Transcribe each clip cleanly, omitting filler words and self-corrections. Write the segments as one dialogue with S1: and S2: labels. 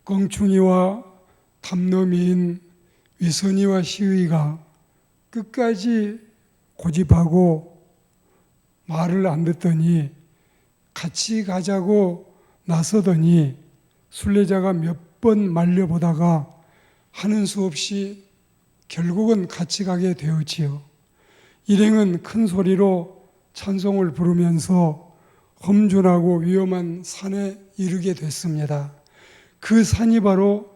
S1: 껑충이와 담너미인 위선이와 시의가 끝까지 고집하고 말을 안 듣더니 같이 가자고 나서더니 순례자가 몇 번 말려보다가 하는 수 없이 결국은 같이 가게 되었지요. 일행은 큰 소리로 찬송을 부르면서 험준하고 위험한 산에 이르게 됐습니다. 그 산이 바로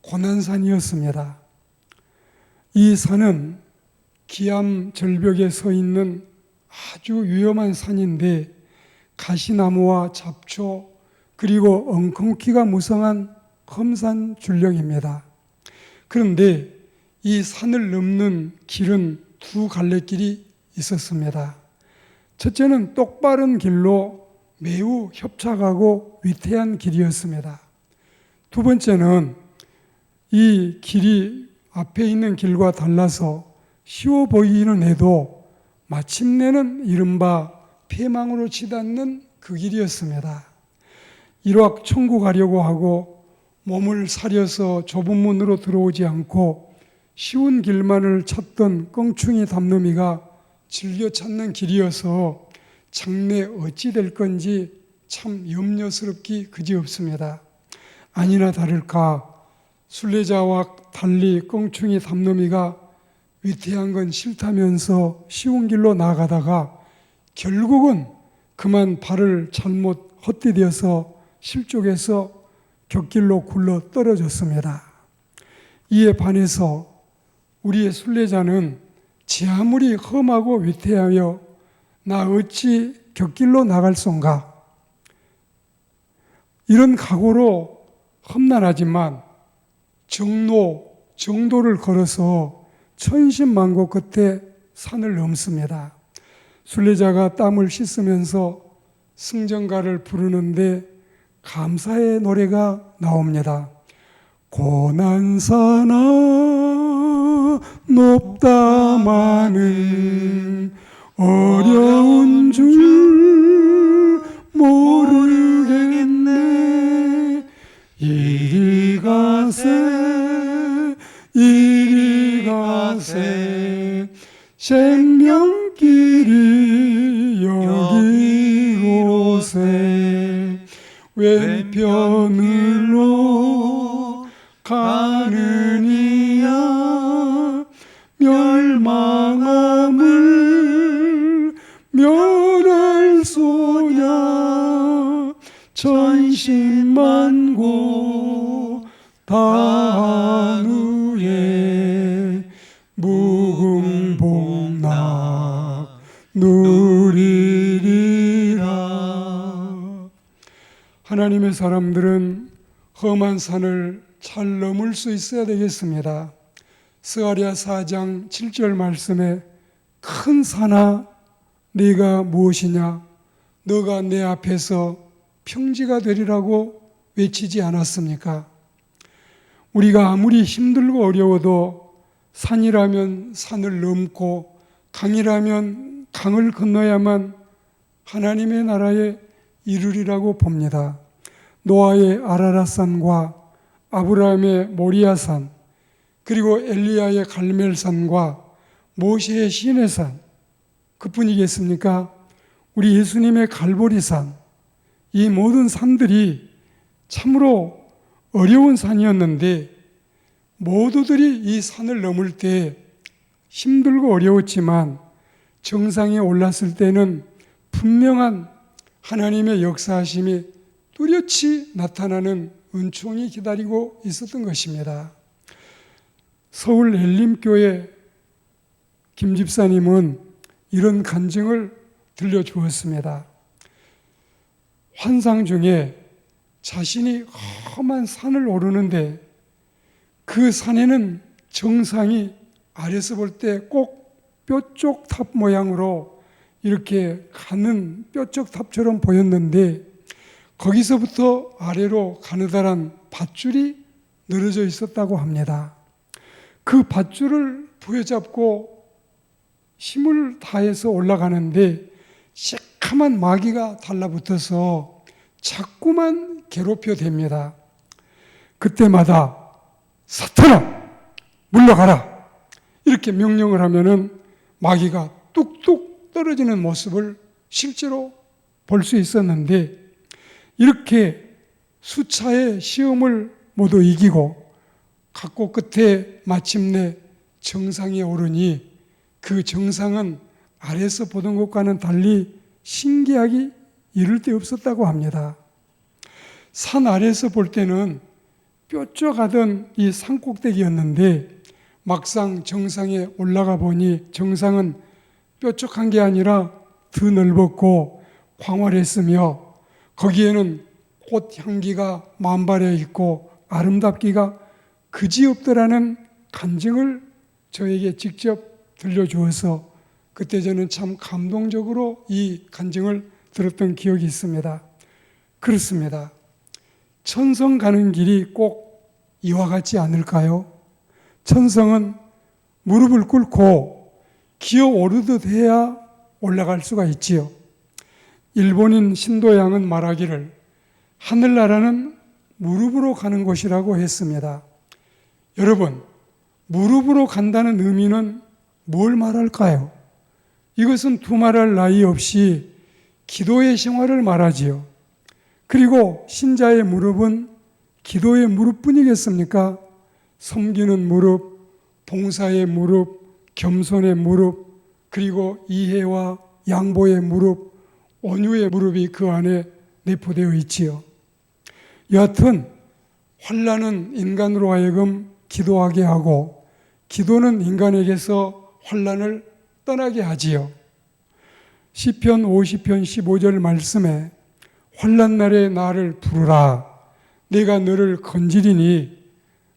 S1: 고난산이었습니다. 이 산은 기암 절벽에 서 있는 아주 위험한 산인데 가시나무와 잡초 그리고 엉겅퀴가 무성한 험산 줄령입니다. 그런데 이 산을 넘는 길은 두 갈래길이 있었습니다. 첫째는 똑바른 길로 매우 협착하고 위태한 길이었습니다. 두 번째는 이 길이 앞에 있는 길과 달라서 쉬워 보이기는 해도 마침내는 이른바 폐망으로 치닫는 그 길이었습니다. 일확천금 가려고 하고 몸을 사려서 좁은 문으로 들어오지 않고 쉬운 길만을 찾던 껑충이 담너미가 즐겨 찾는 길이어서 장래 어찌 될 건지 참 염려스럽기 그지없습니다. 아니나 다를까 순례자와 달리 껑충이 담너미가 위태한 건 싫다면서 쉬운 길로 나아가다가 결국은 그만 발을 잘못 헛디뎌서 실족해서 곁길로 굴러 떨어졌습니다. 이에 반해서 우리의 순례자는 제 아무리 험하고 위태하여 나 어찌 곁길로 나갈 son가 이런 각오로 험난하지만 정도를 걸어서 천신만고 끝에 산을 넘습니다. 순례자가 땀을 씻으면서 승전가를 부르는데 감사의 노래가 나옵니다. 고난산아 높다마는 어려운 줄 모르겠네. 이리 가세 생명길이 여기로세. 왼편으로 가느니야 멸망함을 면할 소냐. 천신만고 다한 후에 무궁복락 누리리라. 하나님의 사람들은 험한 산을 잘 넘을 수 있어야 되겠습니다. 스가랴 4장 7절 말씀에 큰 산아 네가 무엇이냐, 너가 내 앞에서 평지가 되리라고 외치지 않았습니까? 우리가 아무리 힘들고 어려워도 산이라면 산을 넘고 강이라면 강을 건너야만 하나님의 나라에 이르리라고 봅니다. 노아의 아라랏산과 아브라함의 모리아산, 그리고 엘리야의 갈멜산과 모세의 시내산, 그뿐이겠습니까? 우리 예수님의 갈보리산, 이 모든 산들이 참으로 어려운 산이었는데 모두들이 이 산을 넘을 때 힘들고 어려웠지만 정상에 올랐을 때는 분명한 하나님의 역사하심이 뚜렷이 나타나는 은총이 기다리고 있었던 것입니다. 서울 엘림교회 김 집사님은 이런 간증을 들려주었습니다. 환상 중에 자신이 험한 산을 오르는데 그 산에는 정상이 아래서 볼 때 꼭 뾰족 탑 모양으로 이렇게 가는 뾰족 탑처럼 보였는데 거기서부터 아래로 가느다란 밧줄이 늘어져 있었다고 합니다. 그 밧줄을 부여잡고 힘을 다해서 올라가는데 새카만 마귀가 달라붙어서 자꾸만 괴롭혀 댑니다. 그때마다 사탄아 물러가라 이렇게 명령을 하면은 마귀가 뚝뚝 떨어지는 모습을 실제로 볼 수 있었는데, 이렇게 수차의 시험을 모두 이기고 각고 끝에 마침내 정상에 오르니 그 정상은 아래서 보던 것과는 달리 신기하기 이를 데 없었다고 합니다. 산 아래에서 볼 때는 뾰족하던 이 산꼭대기였는데 막상 정상에 올라가 보니 정상은 뾰족한 게 아니라 더 넓었고 광활했으며 거기에는 꽃 향기가 만발해 있고 아름답기가 그지없더라는 간증을 저에게 직접 들려주어서 그때 저는 참 감동적으로 이 간증을 들었던 기억이 있습니다. 그렇습니다. 천성 가는 길이 꼭 이와 같지 않을까요? 천성은 무릎을 꿇고 기어 오르듯 해야 올라갈 수가 있지요. 일본인 신도양은 말하기를 하늘나라는 무릎으로 가는 곳이라고 했습니다. 여러분, 무릎으로 간다는 의미는 뭘 말할까요? 이것은 두말할 나위 없이 기도의 생활을 말하지요. 그리고 신자의 무릎은 기도의 무릎뿐이겠습니까? 섬기는 무릎, 봉사의 무릎, 겸손의 무릎, 그리고 이해와 양보의 무릎, 온유의 무릎이 그 안에 내포되어 있지요. 여하튼 환난은 인간으로 하여금 기도하게 하고 기도는 인간에게서 환난을 떠나게 하지요. 시편 50편 15절 말씀에 환난 날에 나를 부르라 내가 너를 건지리니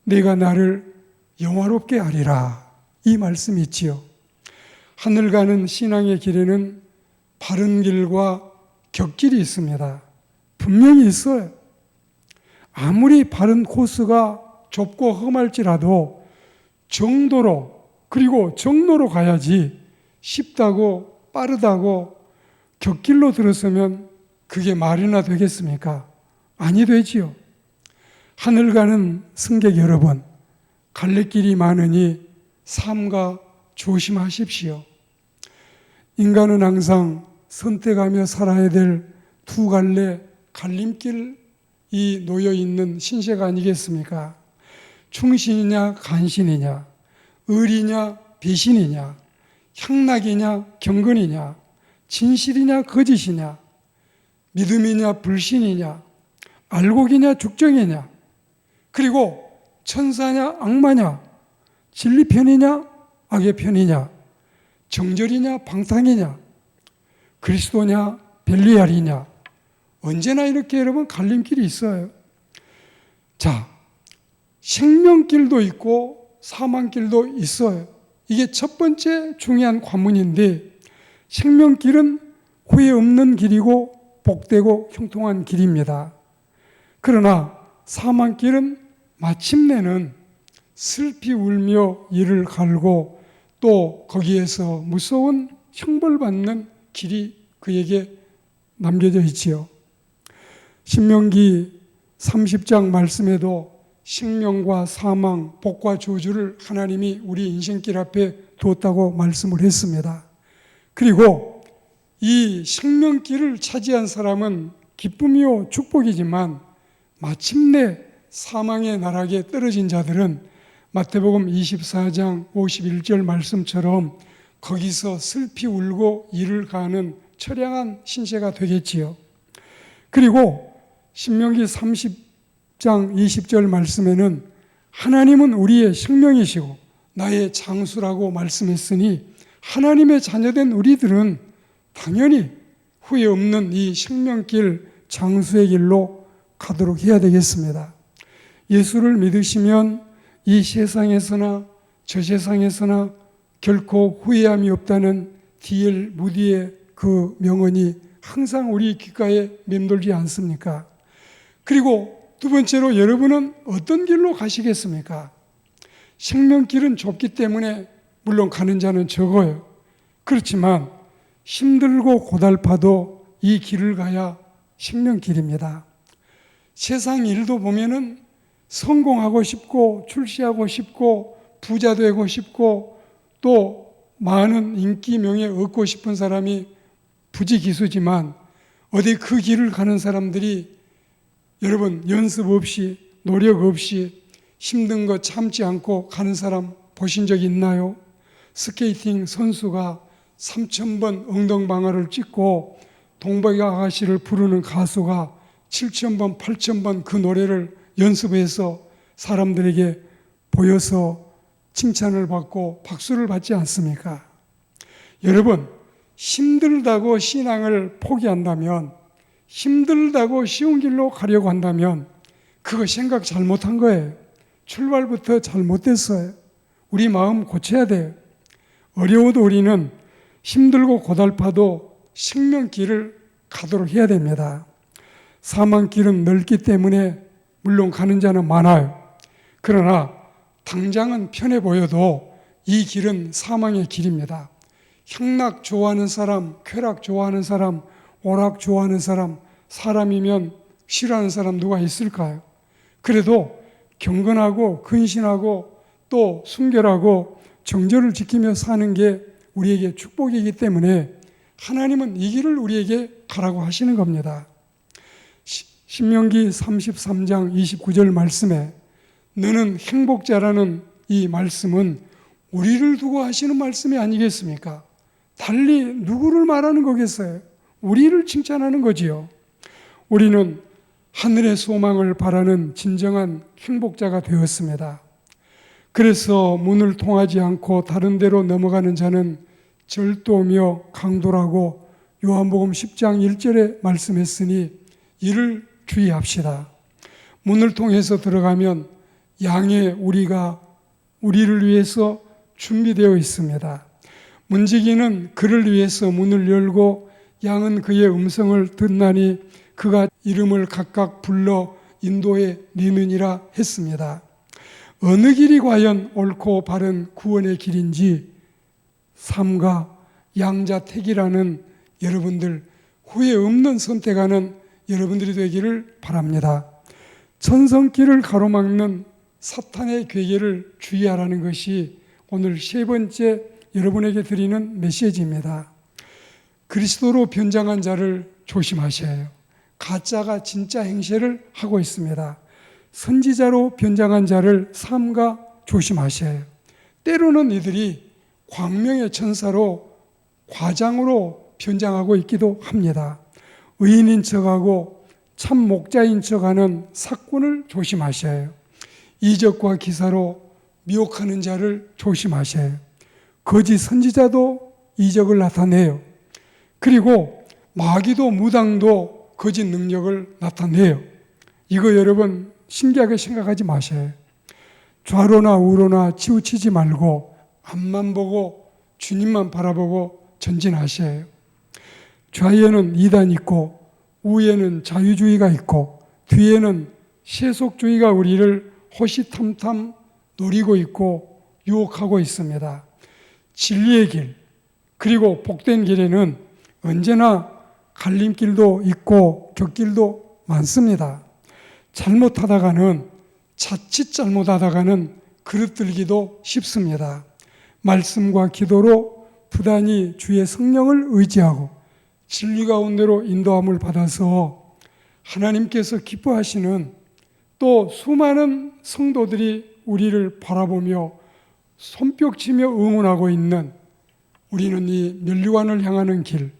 S1: 내가 나를 영화롭게 하리라 이 말씀이 있지요. 하늘 가는 신앙의 길에는 바른 길과 격길이 있습니다. 분명히 있어요. 아무리 바른 코스가 좁고 험할지라도 정도로 그리고 정로로 가야지 쉽다고 빠르다고 격길로 들어서면 그게 말이나 되겠습니까? 아니 되지요. 하늘 가는 승객 여러분, 갈래길이 많으니 삼가 조심하십시오. 인간은 항상 선택하며 살아야 될 두 갈래 갈림길이 놓여 있는 신세가 아니겠습니까? 충신이냐 간신이냐, 의리냐 배신이냐, 향락이냐 경건이냐, 진실이냐 거짓이냐, 믿음이냐 불신이냐, 알곡이냐 죽정이냐, 그리고 천사냐 악마냐, 진리 편이냐 악의 편이냐, 정절이냐 방탕이냐, 그리스도냐 벨리알이냐, 언제나 이렇게 여러분 갈림길이 있어요. 자, 생명길도 있고 사망길도 있어요. 이게 첫 번째 중요한 관문인데 생명길은 후회 없는 길이고 복되고 형통한 길입니다. 그러나 사망길은 마침내는 슬피 울며 이를 갈고 또 거기에서 무서운 형벌받는 길이 그에게 남겨져 있지요. 신명기 30장 말씀에도 생명과 사망, 복과 저주를 하나님이 우리 인생길 앞에 두었다고 말씀을 했습니다. 그리고 이 생명길을 차지한 사람은 기쁨이요 축복이지만 마침내 사망의 나락에 떨어진 자들은 마태복음 24장 51절 말씀처럼 거기서 슬피 울고 이를 가는 처량한 신세가 되겠지요. 그리고 신명기 30장 20절 말씀에는 하나님은 우리의 생명이시고 나의 장수라고 말씀했으니 하나님의 자녀된 우리들은 당연히 후회 없는 이 생명길 장수의 길로 가도록 해야 되겠습니다. 예수를 믿으시면 이 세상에서나 저 세상에서나 결코 후회함이 없다는 D.L. 무디의 그 명언이 항상 우리 귓가에 맴돌지 않습니까? 그리고 두 번째로 여러분은 어떤 길로 가시겠습니까? 생명길은 좁기 때문에 물론 가는 자는 적어요. 그렇지만 힘들고 고달파도 이 길을 가야 생명길입니다. 세상 일도 보면은 성공하고 싶고 출세하고 싶고 부자 되고 싶고 또 많은 인기 명예 얻고 싶은 사람이 부지기수지만 어디 그 길을 가는 사람들이 여러분 연습 없이 노력 없이 힘든 거 참지 않고 가는 사람 보신 적 있나요? 스케이팅 선수가 3,000번 엉덩방아를 찍고 동백 아가씨를 부르는 가수가 7,000번, 8,000번 그 노래를 연습해서 사람들에게 보여서 칭찬을 받고 박수를 받지 않습니까? 여러분, 힘들다고 신앙을 포기한다면, 힘들다고 쉬운 길로 가려고 한다면 그거 생각 잘못한 거예요. 출발부터 잘못됐어요. 우리 마음 고쳐야 돼요. 어려워도 우리는 힘들고 고달파도 생명길을 가도록 해야 됩니다. 사망길은 넓기 때문에 물론 가는 자는 많아요. 그러나 당장은 편해 보여도 이 길은 사망의 길입니다. 향락 좋아하는 사람, 쾌락 좋아하는 사람, 오락 좋아하는 사람, 사람이면 싫어하는 사람 누가 있을까요? 그래도 경건하고 근신하고 또 순결하고 정절을 지키며 사는 게 우리에게 축복이기 때문에 하나님은 이 길을 우리에게 가라고 하시는 겁니다. 신명기 33장 29절 말씀에 너는 행복자라는 이 말씀은 우리를 두고 하시는 말씀이 아니겠습니까? 달리 누구를 말하는 거겠어요? 우리를 칭찬하는 거지요. 우리는 하늘의 소망을 바라는 진정한 행복자가 되었습니다. 그래서 문을 통하지 않고 다른 데로 넘어가는 자는 절도며 강도라고 요한복음 10장 1절에 말씀했으니 이를 주의합시다. 문을 통해서 들어가면 양의 우리가 우리를 위해서 준비되어 있습니다. 문지기는 그를 위해서 문을 열고 양은 그의 음성을 듣나니 그가 이름을 각각 불러 인도에 내느니라 했습니다. 어느 길이 과연 옳고 바른 구원의 길인지 삼가 양자택이라는 여러분들 후회 없는 선택하는 여러분들이 되기를 바랍니다. 천성길을 가로막는 사탄의 괴계를 주의하라는 것이 오늘 세 번째 여러분에게 드리는 메시지입니다. 그리스도로 변장한 자를 조심하셔야 해요. 가짜가 진짜 행세를 하고 있습니다. 선지자로 변장한 자를 삼가 조심하셔야 해요. 때로는 이들이 광명의 천사로 과장으로 변장하고 있기도 합니다. 의인인 척하고 참 목자인 척하는 사꾼을 조심하셔야 해요. 이적과 기사로 미혹하는 자를 조심하셔야 해요. 거짓 선지자도 이적을 나타내요. 그리고 마귀도 무당도 거짓 능력을 나타내요. 이거 여러분 신기하게 생각하지 마셔요. 좌로나 우로나 치우치지 말고 앞만 보고 주님만 바라보고 전진하셔요. 좌에는 이단이 있고 우에는 자유주의가 있고 뒤에는 세속주의가 우리를 호시탐탐 노리고 있고 유혹하고 있습니다. 진리의 길 그리고 복된 길에는 언제나 갈림길도 있고 곁길도 많습니다. 잘못하다가는 자칫 잘못하다가는 그릇들기도 쉽습니다. 말씀과 기도로 부단히 주의 성령을 의지하고 진리 가운데로 인도함을 받아서 하나님께서 기뻐하시는 또 수많은 성도들이 우리를 바라보며 손뼉치며 응원하고 있는 우리는 이 면류관을 향하는 길,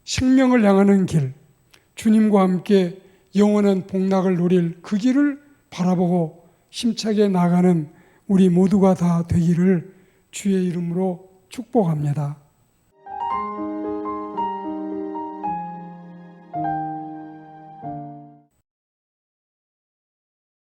S1: 생명을 향하는 길, 주님과 함께 영원한 복락을 누릴 그 길을 바라보고 힘차게 나가는 우리 모두가 다 되기를 주의 이름으로 축복합니다.